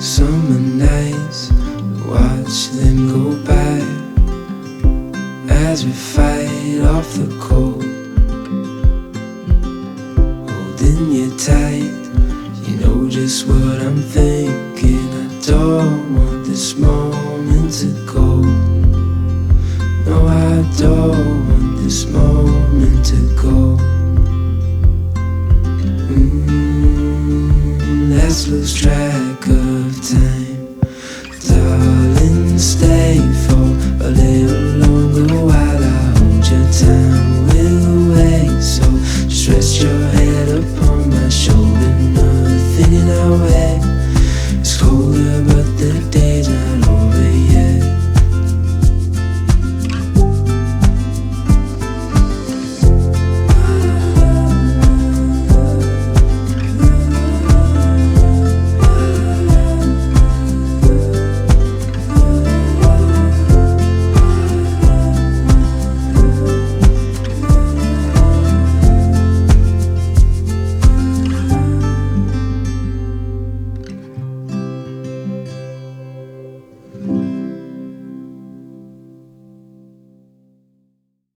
Summer nights, watch them go by as we fight off the cold. Holding you tight, you know just what I'm thinking. I don't want this moment to go. No, I don't want this moment to go. Let's lose track of time. Darling, stay for